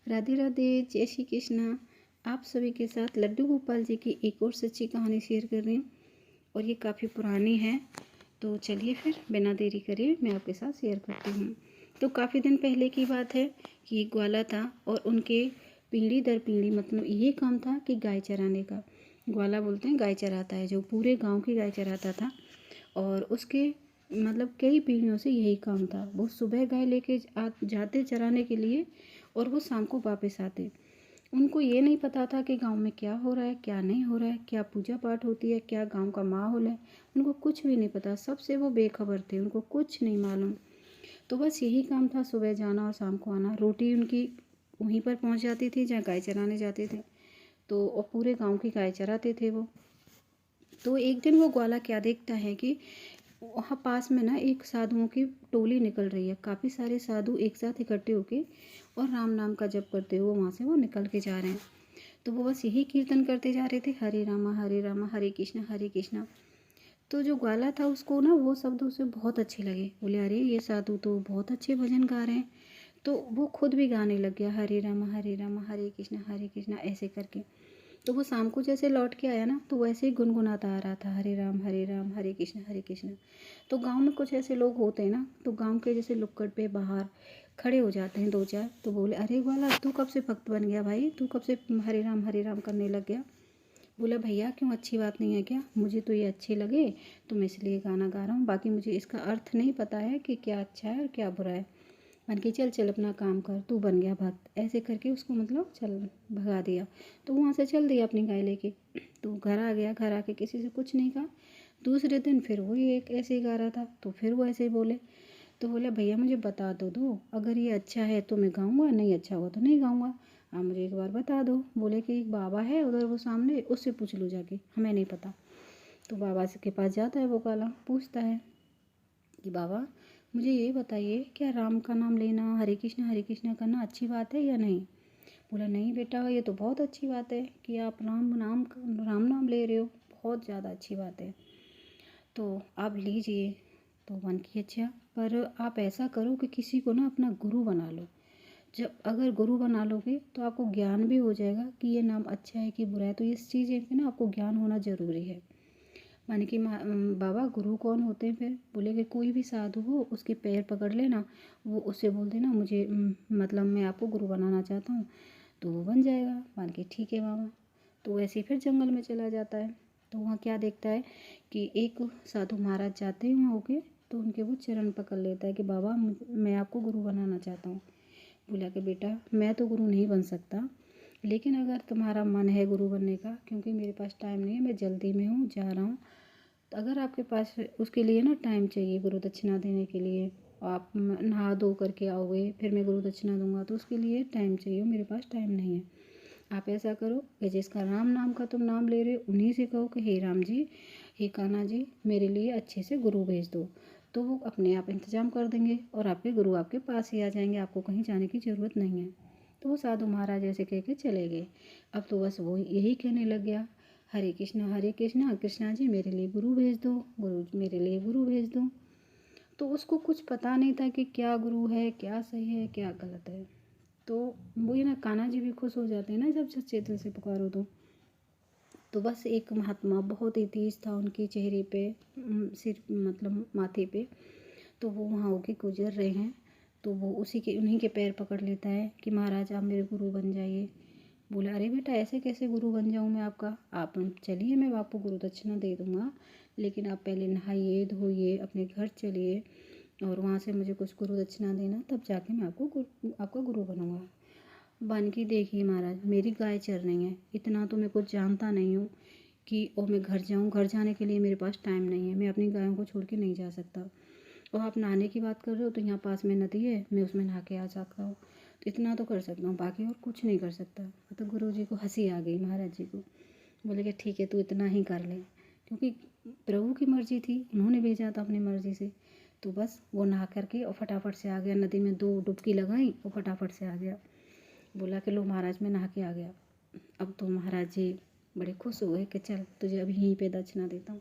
राधे राधे, जय श्री कृष्णा। आप सभी के साथ लड्डू गोपाल जी की एक और सच्ची कहानी शेयर कर रही हूँ और ये काफ़ी पुरानी है। तो चलिए फिर बिना देरी करे मैं आपके साथ शेयर करती हूँ। तो काफ़ी दिन पहले की बात है कि एक ग्वाला था और उनके पीढ़ी दर पीढ़ी मतलब ये काम था कि गाय चराने का। ग्वाला बोलते हैं गाय चराता है, जो पूरे गाँव की गाय चराता था और उसके मतलब कई पीढ़ियों से यही काम था। वो सुबह गाय लेके जाते चराने के लिए और वो शाम को वापस आते। उनको ये नहीं पता था कि गांव में क्या हो रहा है, क्या नहीं हो रहा है, क्या पूजा पाठ होती है, क्या गांव का माहौल है। उनको कुछ भी नहीं पता, सबसे वो बेखबर थे, उनको कुछ नहीं मालूम। तो बस यही काम था, सुबह जाना और शाम को आना। रोटी उनकी वहीं पर पहुंच जाती थी जहाँ गाय चराने जाते थे। तो और पूरे गाँव की गाय चराते थे वो। तो एक दिन वो ग्वाला क्या देखता है कि वहाँ पास में ना एक साधुओं की टोली निकल रही है। काफ़ी सारे साधु एक साथ इकट्ठे होके और राम नाम का जप करते हुए वहाँ से वो निकल के जा रहे हैं। तो वो बस यही कीर्तन करते जा रहे थे, हरे रामा हरे कृष्णा हरे कृष्णा। तो जो ग्वाला था उसको ना वो शब्द उसे बहुत अच्छे लगे। बोले अरे ये साधु तो बहुत अच्छे भजन गा रहे हैं। तो वो खुद भी गाने लग गया, हरे रामा हरे कृष्णा ऐसे करके। तो वो शाम को जैसे लौट के आया ना तो वैसे ही गुनगुनाता आ रहा था, हरे राम हरे कृष्ण हरे कृष्ण। तो गांव में कुछ ऐसे लोग होते हैं ना, तो गांव के जैसे लुक्कड़ पे बाहर खड़े हो जाते हैं दो चार। तो बोले अरे ग्वाला तू कब से भक्त बन गया भाई, तू कब से हरे राम करने लग गया। बोला भैया क्यों, अच्छी बात नहीं है क्या? मुझे तो ये अच्छे लगे तो मैं इसलिए गाना गा रहा हूँ, बाकी मुझे इसका अर्थ नहीं पता है कि क्या अच्छा है और क्या बुरा है। मन की चल चल अपना काम कर, तू बन गया भक्त, ऐसे करके उसको मतलब चल भगा दिया। तो वहाँ से चल दिया अपनी गाय लेके। तो घर आ गया, घर आके किसी से कुछ नहीं कहा। दूसरे दिन फिर वही एक ऐसे ही गा रहा था, तो फिर वो ऐसे ही बोले। तो बोला भैया मुझे बता दो अगर ये अच्छा है तो मैं गाऊंगा, नहीं अच्छा हुआ तो नहीं गाऊंगा। आप मुझे एक बार बता दो। बोले कि एक बाबा है उधर वो सामने, उससे पूछ लो जाके, हमें नहीं पता। तो बाबा के पास जाता है वो काला, पूछता है कि बाबा मुझे ये बताइए, क्या राम का नाम लेना, हरे कृष्णा करना अच्छी बात है या नहीं? बोला नहीं बेटा, ये तो बहुत अच्छी बात है कि आप राम नाम ले रहे हो, बहुत ज़्यादा अच्छी बात है, तो आप लीजिए। तो मन की अच्छा, पर आप ऐसा करो कि किसी को ना अपना गुरु बना लो। जब अगर गुरु बना लोगे तो आपको ज्ञान भी हो जाएगा कि ये नाम अच्छा है कि बुरा है। तो इस चीज़ का ना आपको ज्ञान होना ज़रूरी है। माने कि बाबा गुरु कौन होते हैं? फिर बोले कि कोई भी साधु हो उसके पैर पकड़ लेना, वो उससे बोल देना मुझे मतलब मैं आपको गुरु बनाना चाहता हूँ, तो वो बन जाएगा। मान के ठीक है बाबा। तो वैसे ही फिर जंगल में चला जाता है। तो वहाँ क्या देखता है कि एक साधु महाराज जाते हैं वहाँ होके, तो उनके वो चरण पकड़ लेता है कि बाबा मैं आपको गुरु बनाना चाहता हूँ। बोला कि बेटा मैं तो गुरु नहीं बन सकता, लेकिन अगर तुम्हारा मन है गुरु बनने का, क्योंकि मेरे पास टाइम नहीं है, मैं जल्दी में हूँ, जा रहा हूँ। तो अगर आपके पास उसके लिए ना टाइम चाहिए गुरु दक्षिणा देने के लिए, आप नहा धो करके आओगे फिर मैं गुरु दक्षिणा दूंगा, तो उसके लिए टाइम चाहिए, मेरे पास टाइम नहीं है। आप ऐसा करो कि जिसका राम नाम का तुम नाम ले रहे हो उन्हीं से कहो कि हे राम जी, हे कान्हा जी, मेरे लिए अच्छे से गुरु भेज दो। तो वो अपने आप इंतजाम कर देंगे और आपके गुरु आपके पास ही आ जाएंगे, आपको कहीं जाने की ज़रूरत नहीं है। तो वो साधु महाराज ऐसे कह के चले गए। अब तो बस वो यही कहने लग गया, हरे कृष्णा कृष्णा जी मेरे लिए गुरु भेज दो, गुरु मेरे लिए गुरु भेज दो। तो उसको कुछ पता नहीं था कि क्या गुरु है, क्या सही है, क्या गलत है। तो वो ये ना कान्हा जी भी खुश हो जाते हैं ना जब सच्चे दिल से पुकारो तो बस एक महात्मा बहुत ही तेज था उनके चेहरे पे, सिर मतलब माथे पे। तो वो वहाँ होके गुजर रहे हैं, तो वो उन्हीं के पैर पकड़ लेता है कि महाराज आप मेरे गुरु बन जाइए। बोला अरे बेटा ऐसे कैसे गुरु बन जाऊँ मैं आपका, आप चलिए मैं आपको गुरु दक्षिणा दे दूँगा, लेकिन आप पहले नहाइए धोइए अपने घर चलिए और वहाँ से मुझे कुछ गुरु दक्षिणा देना, तब जाके मैं आपका गुरु बनूँगा। बन की देखिए महाराज मेरी गाय चर रही है, इतना तो मैं कुछ जानता नहीं हूँ कि और मैं घर जाऊँ, घर जाने के लिए मेरे पास टाइम नहीं है, मैं अपनी गायों को छोड़ के नहीं जा सकता। और आप नहाने की बात कर रहे हो तो यहाँ पास में नदी है, मैं उसमें नहा के आ सकता हूँ, तो इतना तो कर सकता हूँ, बाकी और कुछ नहीं कर सकता। तो गुरु जी को हंसी आ गई महाराज जी को। बोले कि ठीक है तू इतना ही कर ले, क्योंकि प्रभु की मर्जी थी, उन्होंने भेजा था अपनी मर्जी से। तो बस वो नहा करके और फटाफट से आ गया, नदी में 2 डुबकी लगाई और फटाफट से आ गया। बोला कि लो महाराज मैं नहा के आ गया। अब तो महाराज जी बड़े खुश हो गए कि चल तुझे अभी यहीं पे दक्षिणा देता हूँ।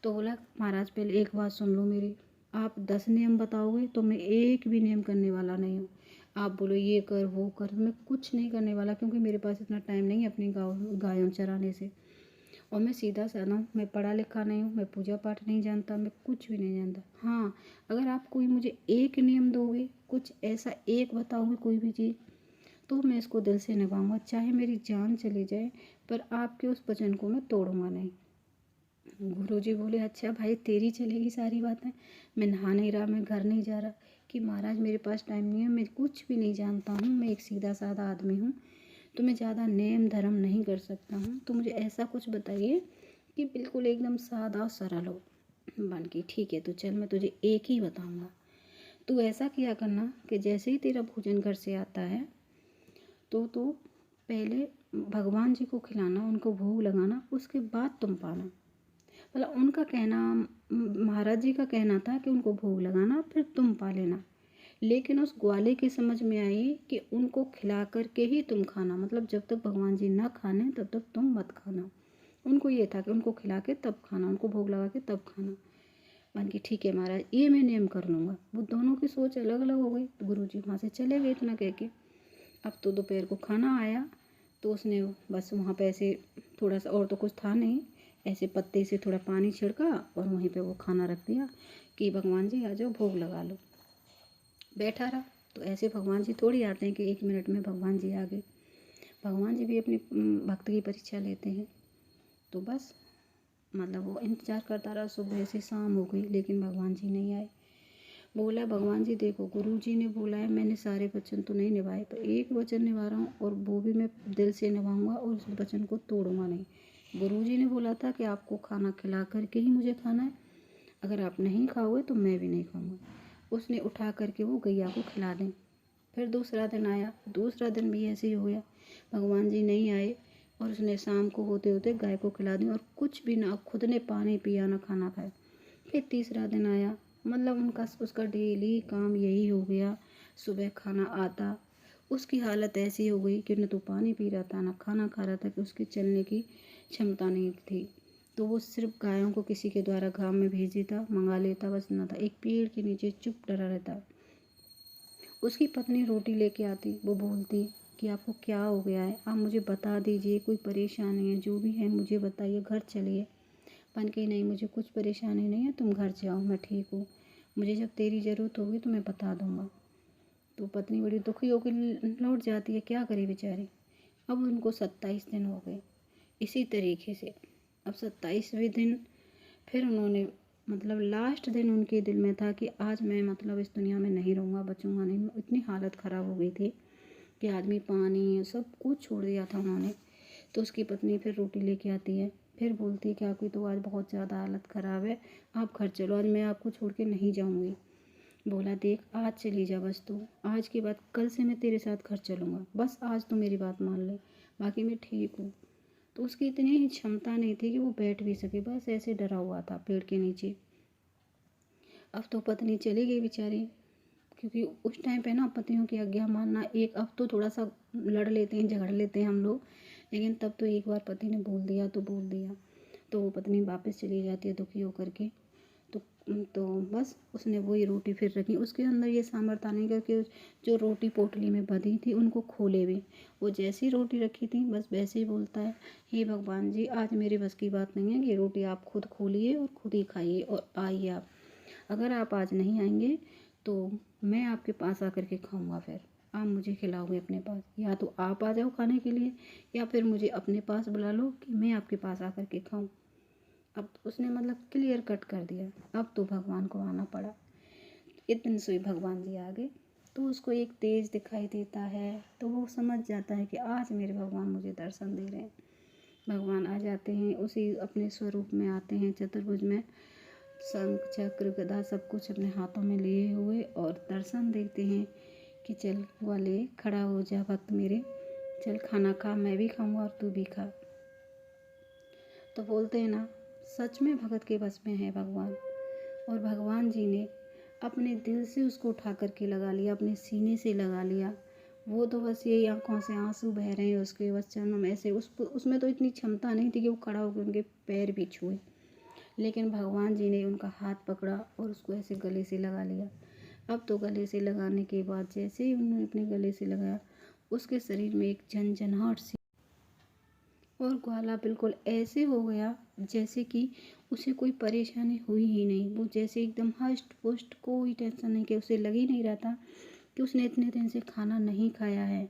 तो बोला महाराज पहले एक बात सुन लो मेरी, आप 10 नियम बताओगे तो मैं एक भी नियम करने वाला नहीं हूँ। आप बोलो ये कर वो कर, मैं कुछ नहीं करने वाला, क्योंकि मेरे पास इतना टाइम नहीं है अपनी गायों चराने से। और मैं सीधा साधा हूँ, मैं पढ़ा लिखा नहीं हूँ, मैं पूजा पाठ नहीं जानता, मैं कुछ भी नहीं जानता। हाँ, अगर आप कोई मुझे एक नियम दोगे, कुछ ऐसा एक बताओगे कोई भी चीज़, तो मैं इसको दिल से निभाऊंगा, चाहे मेरी जान चली जाए, पर आपके उस वचन को मैं तोड़ूंगा नहीं। गुरुजी बोले अच्छा भाई तेरी चलेगी सारी बातें, मैं नहा नहीं रहा, मैं घर नहीं जा रहा, कि महाराज मेरे पास टाइम नहीं है, मैं कुछ भी नहीं जानता हूँ, मैं एक सीधा साधा आदमी हूँ, तो मैं ज़्यादा नेम धर्म नहीं कर सकता हूँ, तो मुझे ऐसा कुछ बताइए कि बिल्कुल एकदम सादा और सरल हो। बन की ठीक है, तो चल मैं तुझे एक ही बताऊँगा। तू ऐसा किया करना कि जैसे ही तेरा भोजन घर से आता है, तो तू पहले भगवान जी को खिलाना, उनको भोग लगाना, उसके बाद तुम पाना। मतलब उनका कहना, महाराज जी का कहना था कि उनको भोग लगाना फिर तुम पा लेना, लेकिन उस ग्वाले की समझ में आई कि उनको खिला करके ही तुम खाना, मतलब जब तक भगवान जी ना खाने तब तक तुम मत खाना। उनको ये था कि उनको खिला के तब खाना, उनको भोग लगा के तब खाना। मान की ठीक है महाराज, ये मैं नियम कर लूँगा। वो दोनों की सोच अलग अलग हो गई, तो गुरु जी वहाँ से चले गए इतना कह के। अब तो दोपहर को खाना आया, तो उसने बस वहाँ पे ऐसे थोड़ा सा, और तो कुछ था नहीं, ऐसे पत्ते से थोड़ा पानी छिड़का और वहीं पे वो खाना रख दिया कि भगवान जी आ जाओ भोग लगा लो। बैठा रहा, तो ऐसे भगवान जी थोड़ी आते हैं कि 1 मिनट में भगवान जी आ गए। भगवान जी भी अपनी भक्त की परीक्षा लेते हैं। तो बस मतलब वो इंतज़ार करता रहा, सुबह से शाम हो गई, लेकिन भगवान जी नहीं आए। बोला भगवान जी देखो, गुरु जी ने बोला है, मैंने सारे वचन तो नहीं निभाए, पर एक वचन निभा रहा हूँ, और वो भी मैं दिल से निभाऊंगा और उस वचन को तोड़ूंगा नहीं। गुरु जी ने बोला था कि आपको खाना खिला करके ही मुझे खाना है, अगर आप नहीं खाओगे तो मैं भी नहीं खाऊंगा। उसने उठा करके वो गैया को खिला दें। फिर दूसरा दिन आया, दूसरा दिन भी ऐसे ही हो गया, भगवान जी नहीं आए, और उसने शाम को होते होते गाय को खिला दी, और कुछ भी ना, खुद ने पानी पिया ना खाना खाया। फिर तीसरा दिन आया, मतलब उसका डेली काम यही हो गया, सुबह खाना आता, उसकी हालत ऐसी हो गई कि न तो पानी पी रहा था ना खाना खा रहा था, कि उसके चलने की क्षमता नहीं थी। तो वो सिर्फ गायों को किसी के द्वारा गाँव में भेज देता, मंगा लेता, बस ना था, एक पेड़ के नीचे चुप डरा रहता। उसकी पत्नी रोटी लेके आती, वो बोलती कि आपको क्या हो गया है, आप मुझे बता दीजिए, कोई परेशानी है, जो भी है मुझे बताइए, घर चलिए। पन की नहीं, मुझे कुछ परेशानी नहीं है, तुम घर जाओ, मैं ठीक हूँ, मुझे जब तेरी ज़रूरत होगी तो मैं बता दूँगा। तो पत्नी बड़ी दुखी होकर लौट जाती है, क्या करे बेचारी। अब उनको 27 दिन हो गए इसी तरीके से। अब 27वें दिन फिर उन्होंने, मतलब लास्ट दिन उनके दिल में था कि आज मैं मतलब इस दुनिया में नहीं रहूँगा, बचूँगा नहीं। इतनी हालत ख़राब हो गई थी कि आदमी पानी सब कुछ छोड़ दिया था उन्होंने। तो उसकी पत्नी फिर रोटी लेके आती है, फिर बोलती है कि आपकी तो आज बहुत ज़्यादा हालत ख़राब है, आप घर चलो, आज मैं आपको छोड़ के नहीं जाऊँगी। बोला देख आज चली जा, बस तू आज के बाद कल से मैं तेरे साथ घर चलूँगा, बस आज तो मेरी बात मान ले, बाकी मैं ठीक हूँ। तो उसकी इतनी ही क्षमता नहीं थी कि वो बैठ भी सके, बस ऐसे डरा हुआ था पेड़ के नीचे। अब तो पत्नी चली गई बेचारी, क्योंकि उस टाइम पे ना पतियों की आज्ञा मानना एक, अब तो थोड़ा सा लड़ लेते हैं, झगड़ लेते हैं हम लोग, लेकिन तब तो एक बार पति ने बोल दिया तो बोल दिया। तो वो पत्नी वापस चली जाती है दुखी होकर के। तो तो बस उसने वही रोटी फिर रखी, उसके अंदर ये सामर्थ्य नहीं करके जो रोटी पोटली में बंधी थी उनको खोले भी। वो जैसी रोटी रखी थी बस वैसे ही बोलता है, हे भगवान जी आज मेरे बस की बात नहीं है, ये रोटी आप खुद खोलिए और खुद ही खाइए, और आइए आप, अगर आप आज नहीं आएंगे तो मैं आपके पास आकर के खाऊंगा, फिर आप मुझे खिलाओगे अपने पास, या तो आप आ जाओ खाने के लिए, या फिर मुझे अपने पास बुला लो कि मैं आपके पास आकर के खाऊं। अब उसने मतलब क्लियर कट कर दिया, अब तो भगवान को आना पड़ा। इतने से भगवान जी आ गए, तो उसको एक तेज दिखाई देता है, तो वो समझ जाता है कि आज मेरे भगवान मुझे दर्शन दे रहे हैं। भगवान आ जाते हैं, उसी अपने स्वरूप में आते हैं, चतुर्भुज में शंख चक्र गदा सब कुछ अपने हाथों में लिए हुए, और दर्शन देते हैं कि चल वाले खड़ा हो जा भक्त मेरे, चल खाना खा, मैं भी खाऊंगा और तू भी खा। तो बोलते हैं ना, सच में भगत के बस में है भगवान। और भगवान जी ने अपने दिल से उसको उठा करके लगा लिया, अपने सीने से लगा लिया। वो तो बस यही आंखों से आंसू बह रहे हैं उसके, बस चरणों में ऐसे, उसमें तो इतनी क्षमता नहीं थी कि वो खड़ा होकर उनके पैर भी छुए, लेकिन भगवान जी ने उनका हाथ पकड़ा और उसको ऐसे गले से लगा लिया। अब तो गले से लगाने के बाद जैसे ही उन्होंने अपने गले से लगाया, उसके शरीर में एक झनझनाहट सी, और ग्वाला बिल्कुल ऐसे हो गया जैसे कि उसे कोई परेशानी हुई ही नहीं। वो जैसे एकदम हष्ट पुष्ट, कोई टेंशन नहीं, कि उसे लग ही नहीं रहा था कि उसने इतने दिन से खाना नहीं खाया है,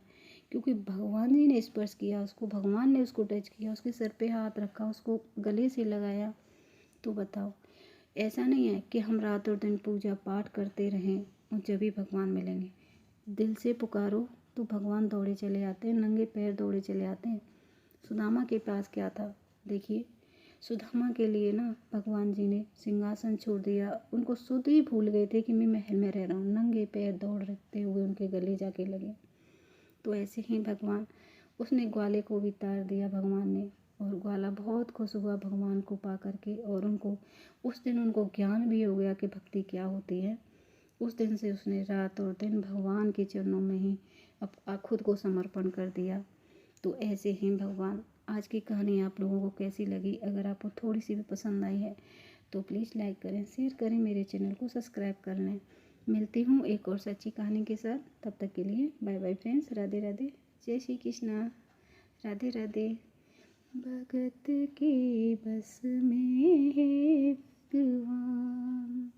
क्योंकि भगवान जी ने स्पर्श किया उसको, भगवान ने उसको टच किया, उसके सर पे हाथ रखा, उसको गले से लगाया। तो बताओ, ऐसा नहीं है कि हम रात और दिन पूजा पाठ करते रहें और जब भी भगवान मिलेंगे। दिल से पुकारो तो भगवान दौड़े चले आते हैं, नंगे पैर दौड़े चले आते हैं। सुदामा के पास क्या था, देखिए, सुदामा के लिए ना भगवान जी ने सिंहासन छोड़ दिया, उनको खुद ही भूल गए थे कि मैं महल में रह रहा हूँ, नंगे पैर दौड़ते हुए उनके गले जाके लगे। तो ऐसे ही भगवान, उसने ग्वाले को भी तार दिया भगवान ने, और ग्वाला बहुत खुश हुआ भगवान को पा करके, और उनको उस दिन उनको ज्ञान भी हो गया कि भक्ति क्या होती है। उस दिन से उसने रात और दिन भगवान के चरणों में ही खुद को समर्पण कर दिया। तो ऐसे ही भगवान, आज की कहानी आप लोगों को कैसी लगी? अगर आपको थोड़ी सी भी पसंद आई है तो प्लीज़ लाइक करें, शेयर करें, मेरे चैनल को सब्सक्राइब कर लें। मिलती हूँ एक और सच्ची कहानी के साथ, तब तक के लिए bye bye friends. Radhe Radhe, जय श्री कृष्णा, राधे राधे। भगत के बस में है भगवान।